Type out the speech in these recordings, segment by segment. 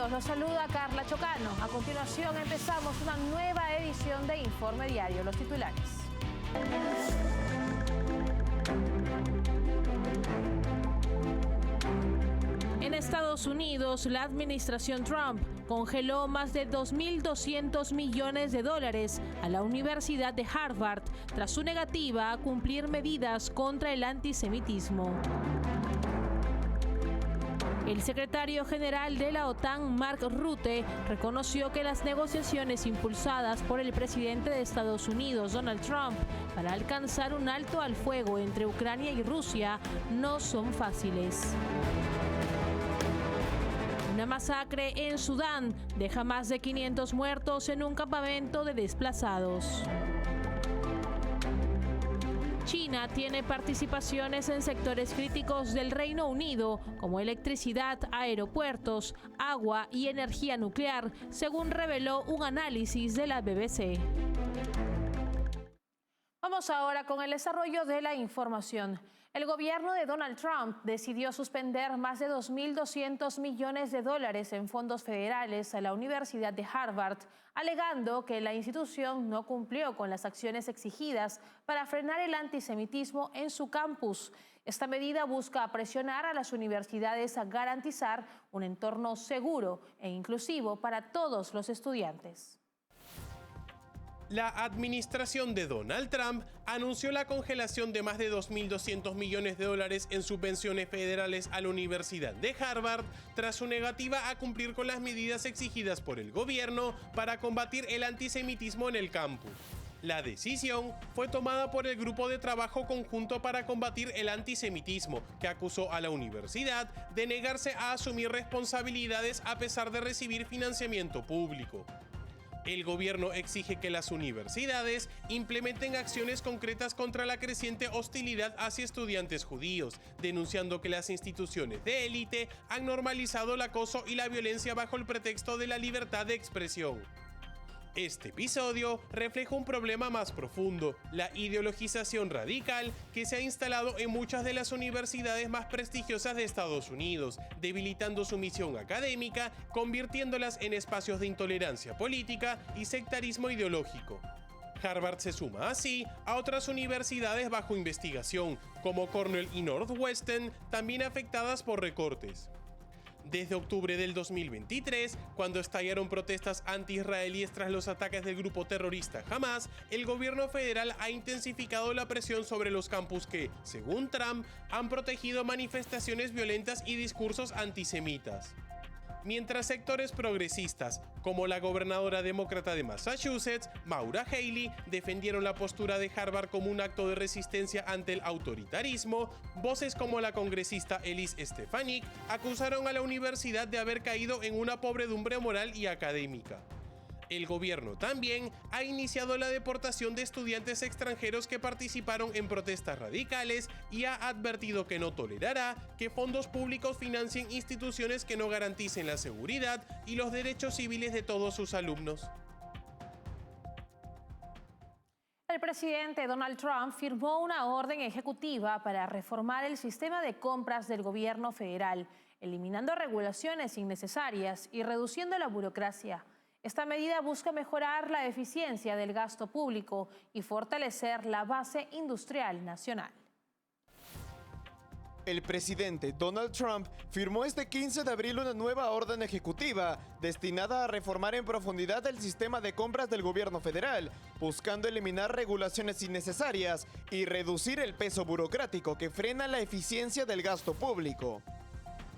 Unidos, los saluda Carla Chocano. A continuación empezamos una nueva edición de Informe Diario. Los titulares. En Estados Unidos, la administración Trump congeló más de 2.200 millones de dólares a la Universidad de Harvard tras su negativa a cumplir medidas contra el antisemitismo. El secretario general de la OTAN, Mark Rutte, reconoció que las negociaciones impulsadas por el presidente de Estados Unidos, Donald Trump, para alcanzar un alto al fuego entre Ucrania y Rusia no son fáciles. Una masacre en Sudán deja más de 500 muertos en un campamento de desplazados. China tiene participaciones en sectores críticos del Reino Unido, como electricidad, aeropuertos, agua y energía nuclear, según reveló un análisis de la BBC. Vamos ahora con el desarrollo de la información. El gobierno de Donald Trump decidió suspender más de 2.200 millones de dólares en fondos federales a la Universidad de Harvard, alegando que la institución no cumplió con las acciones exigidas para frenar el antisemitismo en su campus. Esta medida busca presionar a las universidades a garantizar un entorno seguro e inclusivo para todos los estudiantes. La administración de Donald Trump anunció la congelación de más de 2.200 millones de dólares en subvenciones federales a la Universidad de Harvard tras su negativa a cumplir con las medidas exigidas por el gobierno para combatir el antisemitismo en el campus. La decisión fue tomada por el Grupo de Trabajo Conjunto para Combatir el Antisemitismo, que acusó a la universidad de negarse a asumir responsabilidades a pesar de recibir financiamiento público. El gobierno exige que las universidades implementen acciones concretas contra la creciente hostilidad hacia estudiantes judíos, denunciando que las instituciones de élite han normalizado el acoso y la violencia bajo el pretexto de la libertad de expresión. Este episodio refleja un problema más profundo, la ideologización radical que se ha instalado en muchas de las universidades más prestigiosas de Estados Unidos, debilitando su misión académica, convirtiéndolas en espacios de intolerancia política y sectarismo ideológico. Harvard se suma así a otras universidades bajo investigación, como Cornell y Northwestern, también afectadas por recortes. Desde octubre del 2023, cuando estallaron protestas anti-israelíes tras los ataques del grupo terrorista Hamas, el gobierno federal ha intensificado la presión sobre los campus que, según Trump, han protegido manifestaciones violentas y discursos antisemitas. Mientras sectores progresistas, como la gobernadora demócrata de Massachusetts, Maura Haley, defendieron la postura de Harvard como un acto de resistencia ante el autoritarismo, voces como la congresista Elise Stefanik acusaron a la universidad de haber caído en una pobredumbre moral y académica. El gobierno también ha iniciado la deportación de estudiantes extranjeros que participaron en protestas radicales y ha advertido que no tolerará que fondos públicos financien instituciones que no garanticen la seguridad y los derechos civiles de todos sus alumnos. El presidente Donald Trump firmó una orden ejecutiva para reformar el sistema de compras del gobierno federal, eliminando regulaciones innecesarias y reduciendo la burocracia. Esta medida busca mejorar la eficiencia del gasto público y fortalecer la base industrial nacional. El presidente Donald Trump firmó este 15 de abril una nueva orden ejecutiva destinada a reformar en profundidad el sistema de compras del gobierno federal, buscando eliminar regulaciones innecesarias y reducir el peso burocrático que frena la eficiencia del gasto público.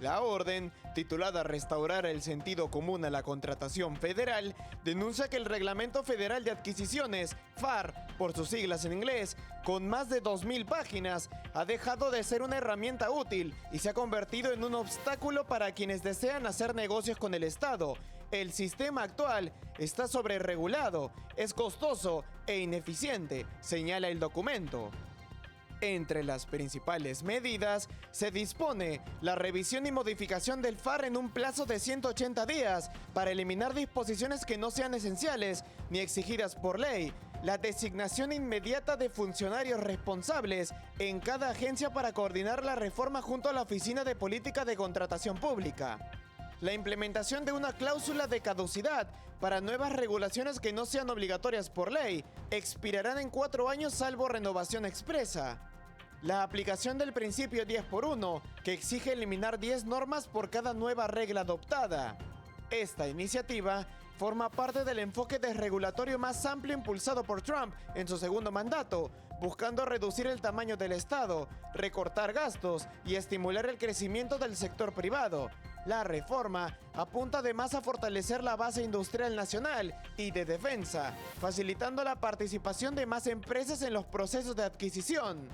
La orden, titulada Restaurar el sentido común a la contratación federal, denuncia que el Reglamento Federal de Adquisiciones, FAR, por sus siglas en inglés, con más de 2.000 páginas, ha dejado de ser una herramienta útil y se ha convertido en un obstáculo para quienes desean hacer negocios con el Estado. El sistema actual está sobreregulado, es costoso e ineficiente, señala el documento. Entre las principales medidas, se dispone la revisión y modificación del FAR en un plazo de 180 días para eliminar disposiciones que no sean esenciales ni exigidas por ley, la designación inmediata de funcionarios responsables en cada agencia para coordinar la reforma junto a la Oficina de Política de Contratación Pública, la implementación de una cláusula de caducidad para nuevas regulaciones que no sean obligatorias por ley expirarán en 4 años salvo renovación expresa. La aplicación del principio 10x1, que exige eliminar 10 normas por cada nueva regla adoptada. Esta iniciativa forma parte del enfoque desregulatorio más amplio impulsado por Trump en su segundo mandato, buscando reducir el tamaño del Estado, recortar gastos y estimular el crecimiento del sector privado. La reforma apunta además a fortalecer la base industrial nacional y de defensa, facilitando la participación de más empresas en los procesos de adquisición.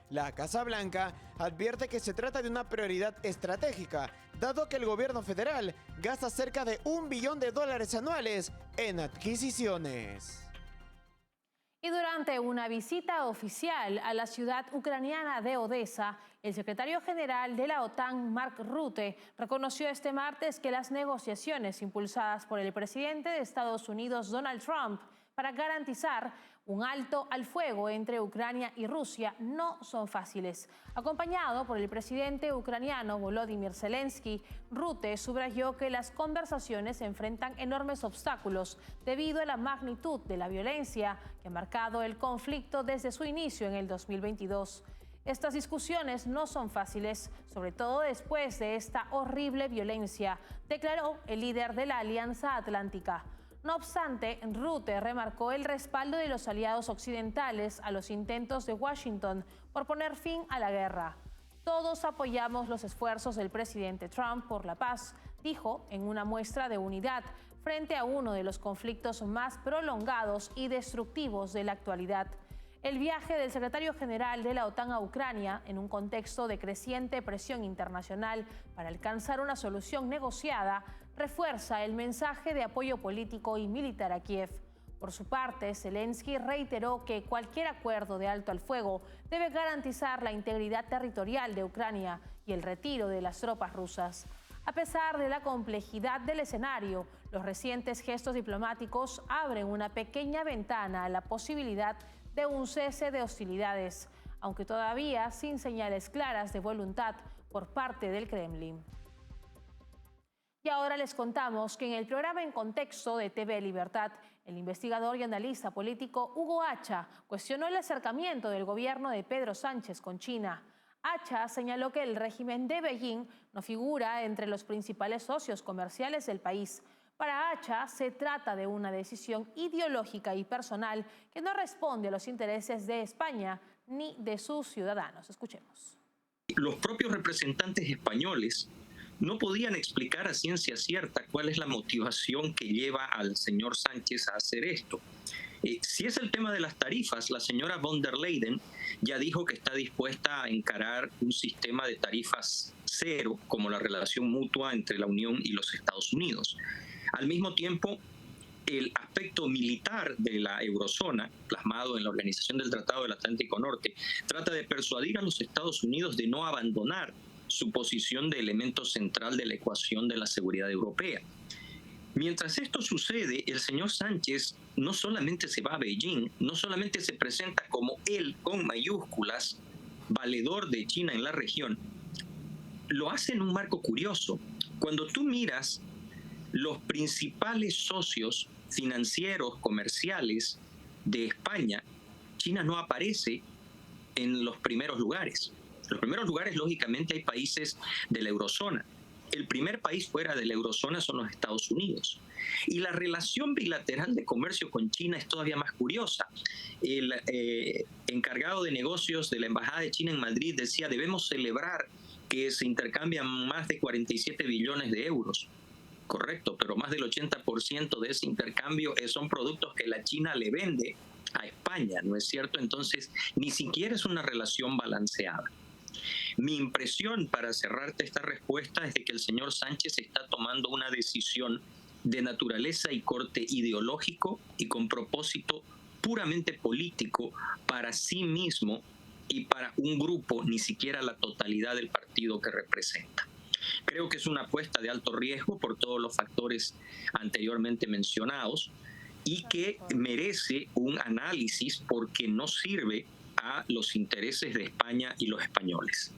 La Casa Blanca advierte que se trata de una prioridad estratégica, dado que el gobierno federal gasta cerca de $1 billón anuales en adquisiciones. Y durante una visita oficial a la ciudad ucraniana de Odessa, el secretario general de la OTAN, Mark Rutte, reconoció este martes que las negociaciones impulsadas por el presidente de Estados Unidos, Donald Trump, para garantizar un alto al fuego entre Ucrania y Rusia no son fáciles. Acompañado por el presidente ucraniano Volodymyr Zelensky, Rutte subrayó que las conversaciones enfrentan enormes obstáculos debido a la magnitud de la violencia que ha marcado el conflicto desde su inicio en el 2022. Estas discusiones no son fáciles, sobre todo después de esta horrible violencia, declaró el líder de la Alianza Atlántica. No obstante, Rutte remarcó el respaldo de los aliados occidentales a los intentos de Washington por poner fin a la guerra. Todos apoyamos los esfuerzos del presidente Trump por la paz, dijo en una muestra de unidad frente a uno de los conflictos más prolongados y destructivos de la actualidad. El viaje del secretario general de la OTAN a Ucrania, en un contexto de creciente presión internacional para alcanzar una solución negociada, refuerza el mensaje de apoyo político y militar a Kiev. Por su parte, Zelensky reiteró que cualquier acuerdo de alto al fuego debe garantizar la integridad territorial de Ucrania y el retiro de las tropas rusas. A pesar de la complejidad del escenario, los recientes gestos diplomáticos abren una pequeña ventana a la posibilidad de un cese de hostilidades, aunque todavía sin señales claras de voluntad por parte del Kremlin. Y ahora les contamos que en el programa En Contexto de TV Libertad, el investigador y analista político Hugo Hacha cuestionó el acercamiento del gobierno de Pedro Sánchez con China. Hacha señaló que el régimen de Beijing no figura entre los principales socios comerciales del país. Para Hacha, se trata de una decisión ideológica y personal que no responde a los intereses de España ni de sus ciudadanos. Escuchemos. Los propios representantes españoles no podían explicar a ciencia cierta cuál es la motivación que lleva al señor Sánchez a hacer esto. Si es el tema de las tarifas, la señora von der Leyen ya dijo que está dispuesta a encarar un sistema de tarifas cero como la relación mutua entre la Unión y los Estados Unidos. Al mismo tiempo, el aspecto militar de la eurozona, plasmado en la Organización del Tratado del Atlántico Norte, trata de persuadir a los Estados Unidos de no abandonar su posición de elemento central de la ecuación de la seguridad europea. Mientras esto sucede, el señor Sánchez no solamente se va a Beijing, no solamente se presenta como él, con mayúsculas, valedor de China en la región, lo hace en un marco curioso. Cuando tú miras los principales socios financieros, comerciales de España, China no aparece en los primeros lugares. En los primeros lugares, lógicamente, hay países de la eurozona. El primer país fuera de la eurozona son los Estados Unidos. Y la relación bilateral de comercio con China es todavía más curiosa. El encargado de negocios de la Embajada de China en Madrid decía: debemos celebrar que se intercambian más de 47 billones de euros. Correcto, pero más del 80% de ese intercambio son productos que la China le vende a España, ¿no es cierto? Entonces, ni siquiera es una relación balanceada. Mi impresión, para cerrarte esta respuesta, es de que el señor Sánchez está tomando una decisión de naturaleza y corte ideológico y con propósito puramente político para sí mismo y para un grupo, ni siquiera la totalidad del partido que representa. Creo que es una apuesta de alto riesgo por todos los factores anteriormente mencionados y que merece un análisis porque no sirve a los intereses de España y los españoles.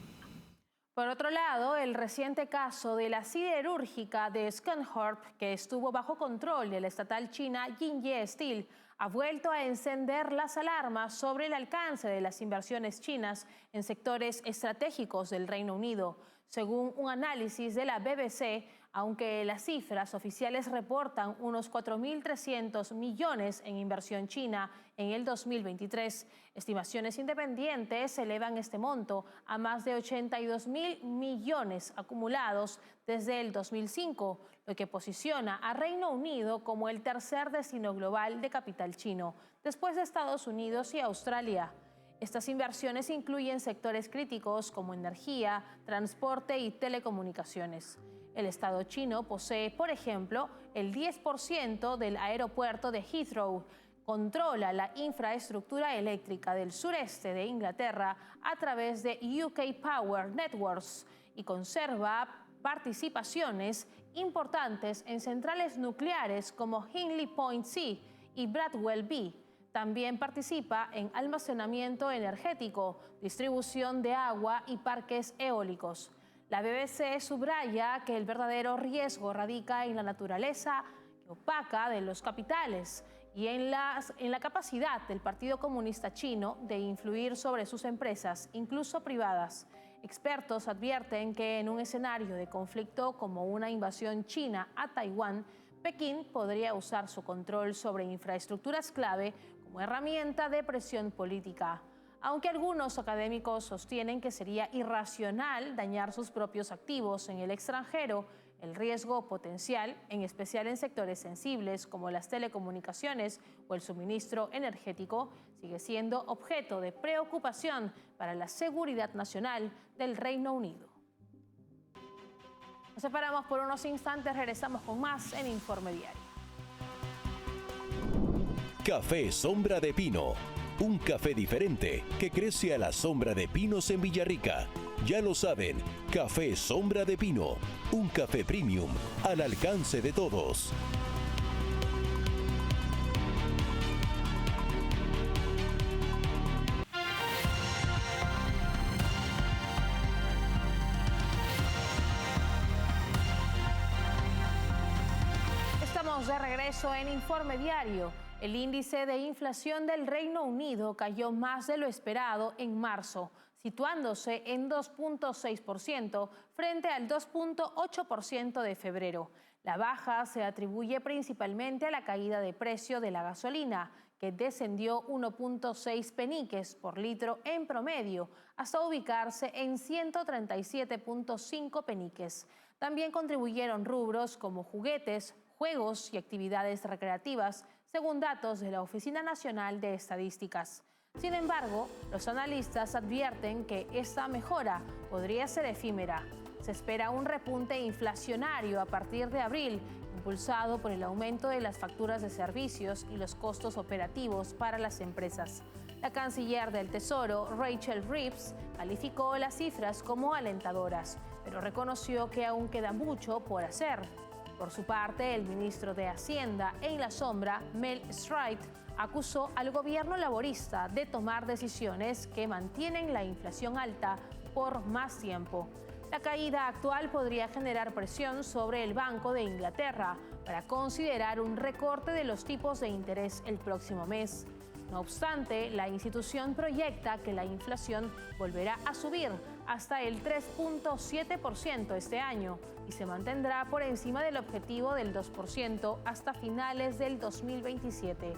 Por otro lado, el reciente caso de la siderúrgica de Scunthorpe, que estuvo bajo control de la estatal china Jinye Steel, ha vuelto a encender las alarmas sobre el alcance de las inversiones chinas en sectores estratégicos del Reino Unido. Según un análisis de la BBC, aunque las cifras oficiales reportan unos 4.300 millones en inversión china en el 2023, estimaciones independientes elevan este monto a más de 82.000 millones acumulados desde el 2005, lo que posiciona a Reino Unido como el tercer destino global de capital chino, después de Estados Unidos y Australia. Estas inversiones incluyen sectores críticos como energía, transporte y telecomunicaciones. El Estado chino posee, por ejemplo, el 10% del aeropuerto de Heathrow, controla la infraestructura eléctrica del sureste de Inglaterra a través de UK Power Networks y conserva participaciones importantes en centrales nucleares como Hinkley Point C y Bradwell B. También participa en almacenamiento energético, distribución de agua y parques eólicos. La BBC subraya que el verdadero riesgo radica en la naturaleza opaca de los capitales y en la capacidad del Partido Comunista Chino de influir sobre sus empresas, incluso privadas. Expertos advierten que en un escenario de conflicto como una invasión china a Taiwán, Pekín podría usar su control sobre infraestructuras clave como herramienta de presión política. Aunque algunos académicos sostienen que sería irracional dañar sus propios activos en el extranjero, el riesgo potencial, en especial en sectores sensibles como las telecomunicaciones o el suministro energético, sigue siendo objeto de preocupación para la seguridad nacional del Reino Unido. Nos separamos por unos instantes, regresamos con más en Informe Diario. Café Sombra de Pino. Un café diferente que crece a la sombra de pinos en Villarrica. Ya lo saben, Café Sombra de Pino. Un café premium al alcance de todos. Estamos de regreso en Informe Diario. El índice de inflación del Reino Unido cayó más de lo esperado en marzo, situándose en 2.6% frente al 2.8% de febrero. La baja se atribuye principalmente a la caída de precio de la gasolina, que descendió 1.6 peniques por litro en promedio, hasta ubicarse en 137.5 peniques. También contribuyeron rubros como juguetes, juegos y actividades recreativas, según datos de la Oficina Nacional de Estadísticas. Sin embargo, los analistas advierten que esta mejora podría ser efímera. Se espera un repunte inflacionario a partir de abril, impulsado por el aumento de las facturas de servicios y los costos operativos para las empresas. La canciller del Tesoro, Rachel Reeves, calificó las cifras como alentadoras, pero reconoció que aún queda mucho por hacer. Por su parte, el ministro de Hacienda en la sombra, Mel Stride, acusó al gobierno laborista de tomar decisiones que mantienen la inflación alta por más tiempo. La caída actual podría generar presión sobre el Banco de Inglaterra para considerar un recorte de los tipos de interés el próximo mes. No obstante, la institución proyecta que la inflación volverá a subir hasta el 3.7% este año y se mantendrá por encima del objetivo del 2% hasta finales del 2027.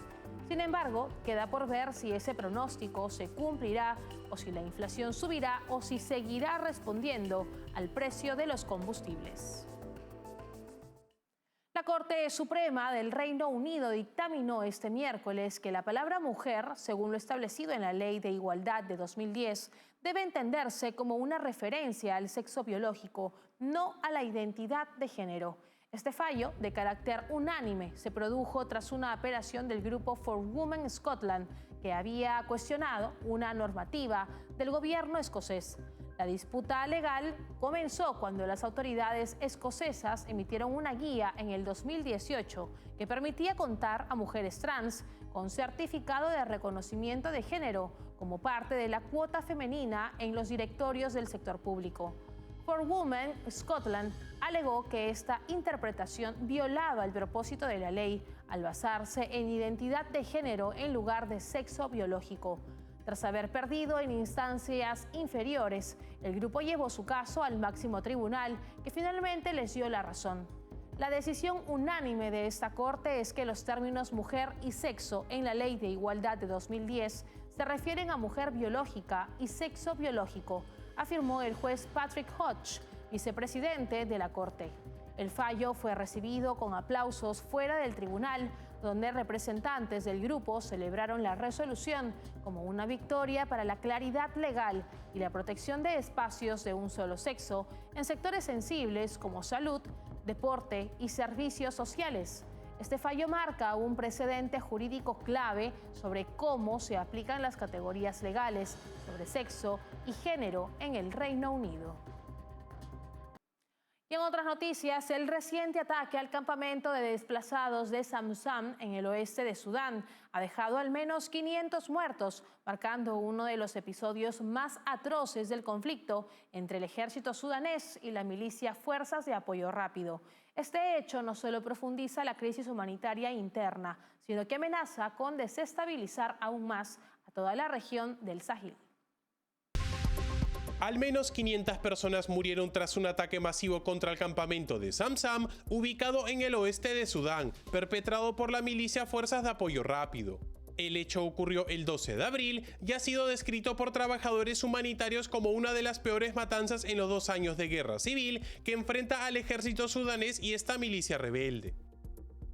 Sin embargo, queda por ver si ese pronóstico se cumplirá o si la inflación subirá o si seguirá respondiendo al precio de los combustibles. La Corte Suprema del Reino Unido dictaminó este miércoles que la palabra mujer, según lo establecido en la Ley de Igualdad de 2010, debe entenderse como una referencia al sexo biológico, no a la identidad de género. Este fallo, de carácter unánime, se produjo tras una apelación del grupo For Women Scotland, que había cuestionado una normativa del gobierno escocés. La disputa legal comenzó cuando las autoridades escocesas emitieron una guía en el 2018 que permitía contar a mujeres trans con certificado de reconocimiento de género como parte de la cuota femenina en los directorios del sector público. for Women Scotland alegó que esta interpretación violaba el propósito de la ley al basarse en identidad de género en lugar de sexo biológico. Tras haber perdido en instancias inferiores, el grupo llevó su caso al máximo tribunal, que finalmente les dio la razón. La decisión unánime de esta corte es que los términos mujer y sexo en la Ley de Igualdad de 2010 se refieren a mujer biológica y sexo biológico, afirmó el juez Patrick Hodge, vicepresidente de la corte. El fallo fue recibido con aplausos fuera del tribunal, donde representantes del grupo celebraron la resolución como una victoria para la claridad legal y la protección de espacios de un solo sexo en sectores sensibles como salud, deporte y servicios sociales. Este fallo marca un precedente jurídico clave sobre cómo se aplican las categorías legales sobre sexo y género en el Reino Unido. Y en otras noticias, el reciente ataque al campamento de desplazados de Zamzam en el oeste de Sudán ha dejado al menos 500 muertos, marcando uno de los episodios más atroces del conflicto entre el ejército sudanés y la milicia Fuerzas de Apoyo Rápido. Este hecho no solo profundiza la crisis humanitaria interna, sino que amenaza con desestabilizar aún más a toda la región del Sahel. Al menos 500 personas murieron tras un ataque masivo contra el campamento de Zamzam, ubicado en el oeste de Sudán, perpetrado por la milicia Fuerzas de Apoyo Rápido. El hecho ocurrió el 12 de abril y ha sido descrito por trabajadores humanitarios como una de las peores matanzas en los 2 años de guerra civil que enfrenta al ejército sudanés y esta milicia rebelde.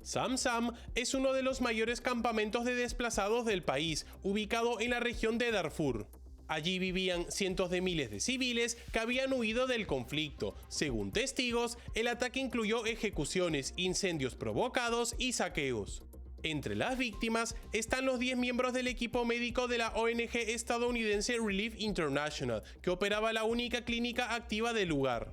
Zamzam es uno de los mayores campamentos de desplazados del país, ubicado en la región de Darfur. Allí vivían cientos de miles de civiles que habían huido del conflicto. Según testigos, el ataque incluyó ejecuciones, incendios provocados y saqueos. Entre las víctimas están los 10 miembros del equipo médico de la ONG estadounidense Relief International, que operaba la única clínica activa del lugar.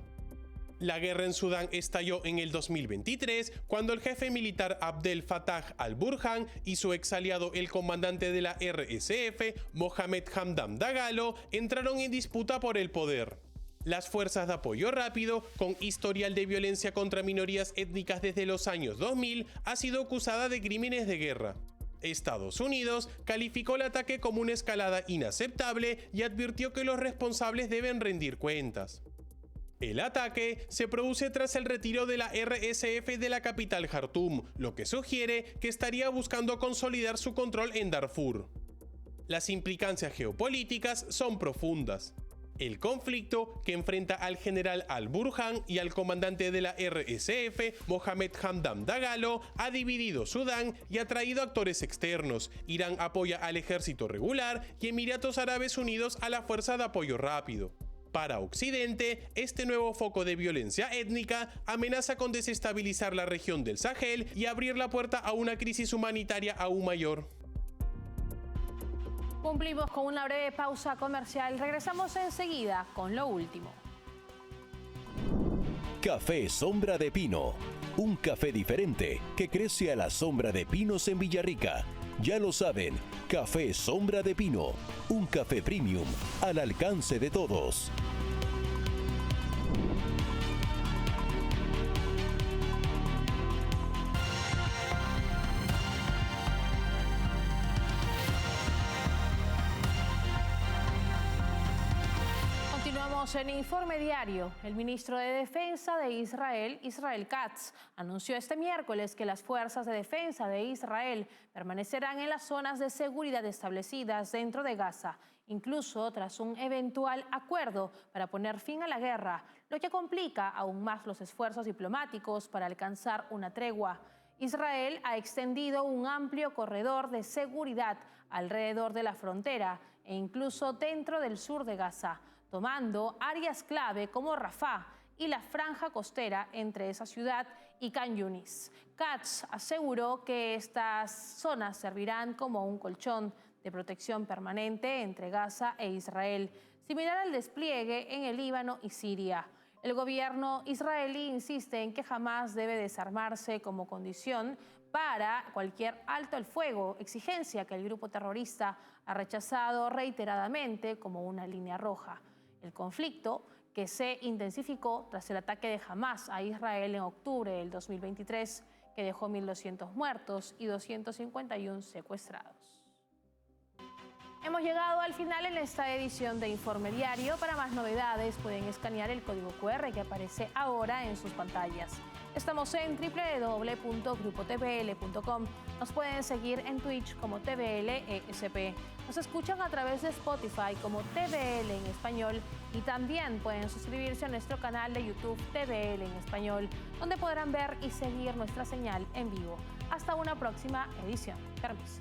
La guerra en Sudán estalló en el 2023, cuando el jefe militar Abdel Fattah al-Burhan y su ex aliado el comandante de la RSF, Mohamed Hamdan Dagalo, entraron en disputa por el poder. Las fuerzas de apoyo rápido, con historial de violencia contra minorías étnicas desde los años 2000, ha sido acusada de crímenes de guerra. Estados Unidos calificó el ataque como una escalada inaceptable y advirtió que los responsables deben rendir cuentas. El ataque se produce tras el retiro de la RSF de la capital Jartum, lo que sugiere que estaría buscando consolidar su control en Darfur. Las implicancias geopolíticas son profundas. El conflicto, que enfrenta al general al-Burhan y al comandante de la RSF, Mohamed Hamdan Dagalo, ha dividido Sudán y ha traído actores externos. Irán apoya al ejército regular y Emiratos Árabes Unidos a la Fuerza de Apoyo Rápido. Para Occidente, este nuevo foco de violencia étnica amenaza con desestabilizar la región del Sahel y abrir la puerta a una crisis humanitaria aún mayor. Cumplimos con una breve pausa comercial. Regresamos enseguida con lo último. Café Sombra de Pino. Un café diferente que crece a la sombra de pinos en Villarrica. Ya lo saben, Café Sombra de Pino. Un café premium al alcance de todos. En Informe Diario, el ministro de Defensa de Israel, Israel Katz, anunció este miércoles que las fuerzas de defensa de Israel permanecerán en las zonas de seguridad establecidas dentro de Gaza, incluso tras un eventual acuerdo para poner fin a la guerra, lo que complica aún más los esfuerzos diplomáticos para alcanzar una tregua. Israel ha extendido un amplio corredor de seguridad alrededor de la frontera e incluso dentro del sur de Gaza, tomando áreas clave como Rafah y la franja costera entre esa ciudad y Khan Yunis. Katz aseguró que estas zonas servirán como un colchón de protección permanente entre Gaza e Israel, similar al despliegue en el Líbano y Siria. El gobierno israelí insiste en que jamás debe desarmarse como condición para cualquier alto el fuego, exigencia que el grupo terrorista ha rechazado reiteradamente como una línea roja. El conflicto, que se intensificó tras el ataque de Hamás a Israel en octubre del 2023, que dejó 1.200 muertos y 251 secuestrados. Hemos llegado al final en esta edición de Informe Diario. Para más novedades pueden escanear el código QR que aparece ahora en sus pantallas. Estamos en www.grupotvl.com. Nos pueden seguir en Twitch como TVLESP. Nos escuchan a través de Spotify como TVL en español y también pueden suscribirse a nuestro canal de YouTube TVL en español, donde podrán ver y seguir nuestra señal en vivo. Hasta una próxima edición. Permiso.